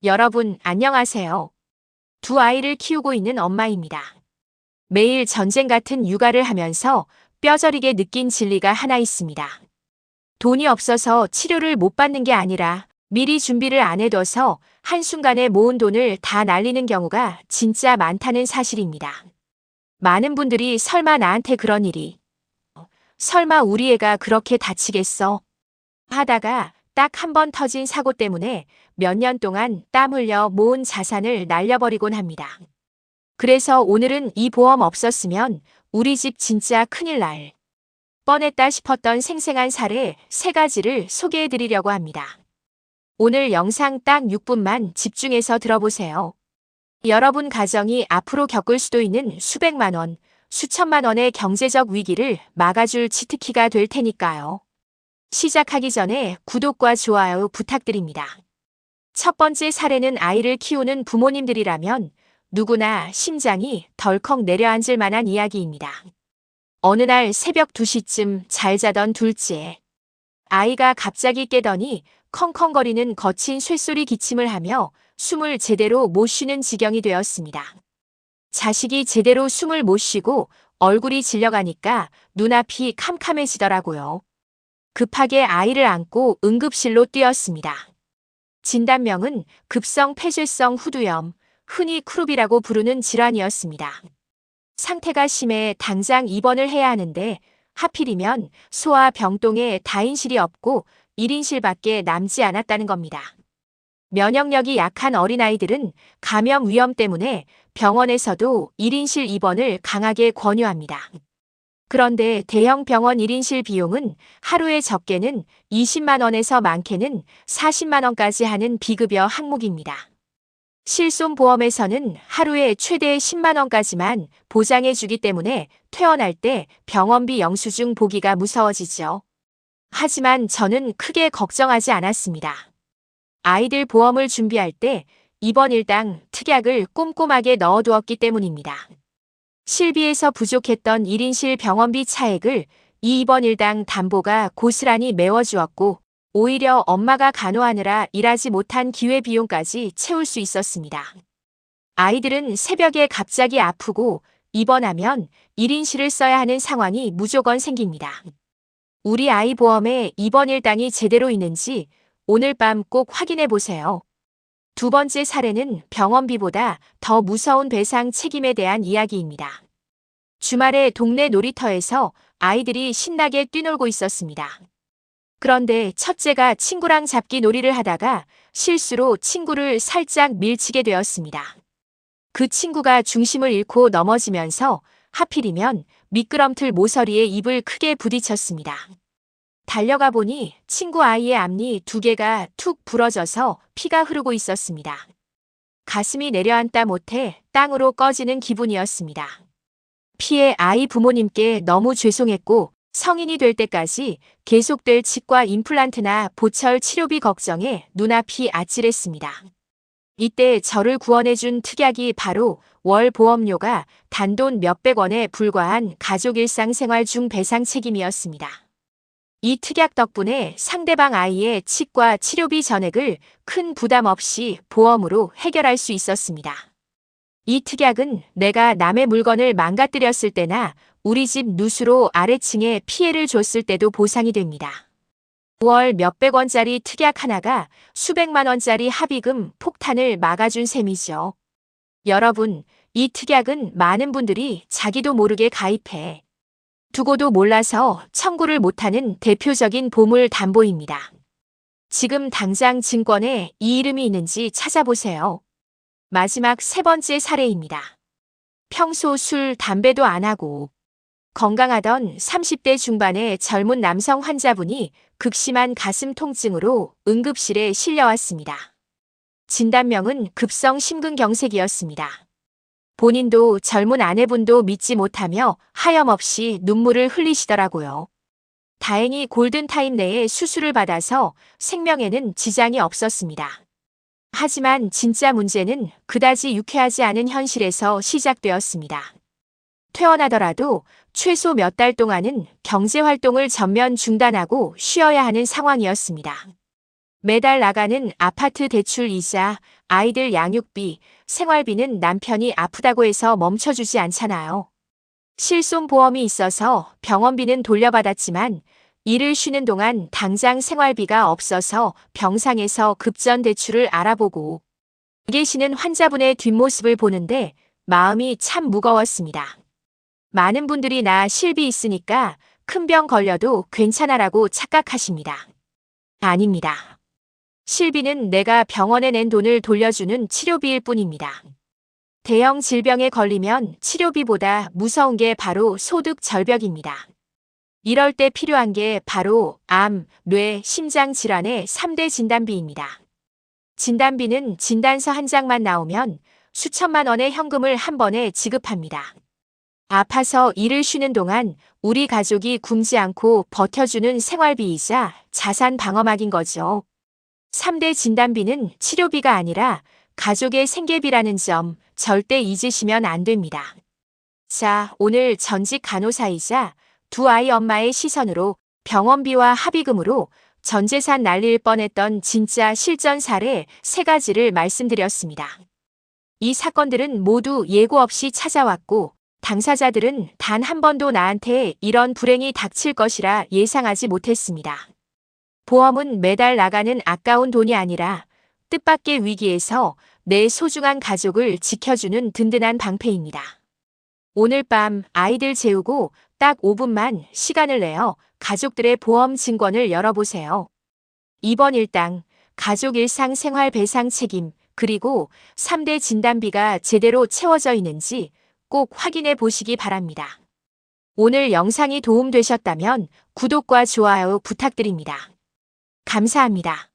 여러분, 안녕하세요. 두 아이를 키우고 있는 엄마입니다. 매일 전쟁 같은 육아를 하면서 뼈저리게 느낀 진리가 하나 있습니다. 돈이 없어서 치료를 못 받는 게 아니라 미리 준비를 안 해둬서 한순간에 모은 돈을 다 날리는 경우가 진짜 많다는 사실입니다. 많은 분들이 설마 나한테 그런 일이, 설마 우리 애가 그렇게 다치겠어? 하다가 딱 한 번 터진 사고 때문에 몇 년 동안 땀 흘려 모은 자산을 날려버리곤 합니다. 그래서 오늘은 이 보험 없었으면 우리 집 진짜 큰일 날 뻔했다 싶었던 생생한 사례 3가지를 소개해 드리려고 합니다. 오늘 영상 딱 6분만 집중해서 들어보세요. 여러분 가정이 앞으로 겪을 수도 있는 수백만 원, 수천만 원의 경제적 위기를 막아줄 치트키가 될 테니까요. 시작하기 전에 구독과 좋아요 부탁드립니다. 첫 번째 사례는 아이를 키우는 부모님들이라면 누구나 심장이 덜컥 내려앉을 만한 이야기입니다. 어느 날 새벽 2시쯤 잘 자던 둘째. 아이가 갑자기 깨더니 컹컹거리는 거친 쇳소리 기침을 하며 숨을 제대로 못 쉬는 지경이 되었습니다. 자식이 제대로 숨을 못 쉬고 얼굴이 질려가니까 눈앞이 캄캄해지더라고요. 급하게 아이를 안고 응급실로 뛰었습니다. 진단명은 급성 폐쇄성 후두염, 흔히 크룹이라고 부르는 질환이었습니다. 상태가 심해 당장 입원을 해야 하는데 하필이면 소아 병동에 다인실이 없고 1인실밖에 남지 않았다는 겁니다. 면역력이 약한 어린아이들은 감염 위험 때문에 병원에서도 1인실 입원을 강하게 권유합니다. 그런데 대형 병원 1인실 비용은 하루에 적게는 20만 원에서 많게는 40만 원까지 하는 비급여 항목입니다. 실손보험에서는 하루에 최대 10만 원까지만 보장해 주기 때문에 퇴원할 때 병원비 영수증 보기가 무서워지죠. 하지만 저는 크게 걱정하지 않았습니다. 아이들 보험을 준비할 때 입원일당 특약을 꼼꼼하게 넣어두었기 때문입니다. 실비에서 부족했던 1인실 병원비 차액을 이 입원일당 담보가 고스란히 메워주었고 오히려 엄마가 간호하느라 일하지 못한 기회비용까지 채울 수 있었습니다. 아이들은 새벽에 갑자기 아프고 입원하면 1인실을 써야 하는 상황이 무조건 생깁니다. 우리 아이 보험에 입원일당이 제대로 있는지 오늘 밤 꼭 확인해 보세요. 두 번째 사례는 병원비보다 더 무서운 배상 책임에 대한 이야기입니다. 주말에 동네 놀이터에서 아이들이 신나게 뛰놀고 있었습니다. 그런데 첫째가 친구랑 잡기 놀이를 하다가 실수로 친구를 살짝 밀치게 되었습니다. 그 친구가 중심을 잃고 넘어지면서 하필이면 미끄럼틀 모서리에 입을 크게 부딪혔습니다. 달려가 보니 친구 아이의 앞니 2개가 툭 부러져서 피가 흐르고 있었습니다. 가슴이 내려앉다 못해 땅으로 꺼지는 기분이었습니다. 피해 아이 부모님께 너무 죄송했고 성인이 될 때까지 계속될 치과 임플란트나 보철 치료비 걱정에 눈앞이 아찔했습니다. 이때 저를 구원해준 특약이 바로 월 보험료가 단돈 몇백 원에 불과한 가족 일상생활 중 배상 책임이었습니다. 이 특약 덕분에 상대방 아이의 치과 치료비 전액을 큰 부담 없이 보험으로 해결할 수 있었습니다. 이 특약은 내가 남의 물건을 망가뜨렸을 때나 우리 집 누수로 아래층에 피해를 줬을 때도 보상이 됩니다. 월 몇백 원짜리 특약 하나가 수백만 원짜리 합의금 폭탄을 막아준 셈이죠. 여러분, 이 특약은 많은 분들이 자기도 모르게 가입해 두고도 몰라서 청구를 못하는 대표적인 보물 담보입니다. 지금 당장 증권에 이 이름이 있는지 찾아보세요. 마지막 3번째 사례입니다. 평소 술, 담배도 안 하고 건강하던 30대 중반의 젊은 남성 환자분이 극심한 가슴 통증으로 응급실에 실려왔습니다. 진단명은 급성 심근경색이었습니다. 본인도 젊은 아내분도 믿지 못하며 하염없이 눈물을 흘리시더라고요. 다행히 골든타임 내에 수술을 받아서 생명에는 지장이 없었습니다. 하지만 진짜 문제는 그다지 유쾌하지 않은 현실에서 시작되었습니다. 퇴원하더라도 최소 몇 달 동안은 경제활동을 전면 중단하고 쉬어야 하는 상황이었습니다. 매달 나가는 아파트 대출 이자, 아이들 양육비, 생활비는 남편이 아프다고 해서 멈춰주지 않잖아요. 실손보험이 있어서 병원비는 돌려받았지만 일을 쉬는 동안 당장 생활비가 없어서 병상에서 급전 대출을 알아보고 계시는 환자분의 뒷모습을 보는데 마음이 참 무거웠습니다. 많은 분들이 나 실비 있으니까 큰 병 걸려도 괜찮아라고 착각하십니다. 아닙니다. 실비는 내가 병원에 낸 돈을 돌려주는 치료비일 뿐입니다. 대형 질병에 걸리면 치료비보다 무서운 게 바로 소득 절벽입니다. 이럴 때 필요한 게 바로 암, 뇌, 심장 질환의 3대 진단비입니다. 진단비는 진단서 한 장만 나오면 수천만 원의 현금을 한 번에 지급합니다. 아파서 일을 쉬는 동안 우리 가족이 굶지 않고 버텨주는 생활비이자 자산 방어막인 거죠. 3대 진단비는 치료비가 아니라 가족의 생계비라는 점 절대 잊으시면 안 됩니다. 자, 오늘 전직 간호사이자 두 아이 엄마의 시선으로 병원비와 합의금으로 전 재산 날릴 뻔했던 진짜 실전 사례 3가지를 말씀드렸습니다. 이 사건들은 모두 예고 없이 찾아왔고 당사자들은 단 한 번도 나한테 이런 불행이 닥칠 것이라 예상하지 못했습니다. 보험은 매달 나가는 아까운 돈이 아니라 뜻밖의 위기에서 내 소중한 가족을 지켜주는 든든한 방패입니다. 오늘 밤 아이들 재우고 딱 5분만 시간을 내어 가족들의 보험 증권을 열어보세요. 2번 일당, 가족 일상생활 배상 책임, 그리고 3대 진단비가 제대로 채워져 있는지 꼭 확인해 보시기 바랍니다. 오늘 영상이 도움되셨다면 구독과 좋아요 부탁드립니다. 감사합니다.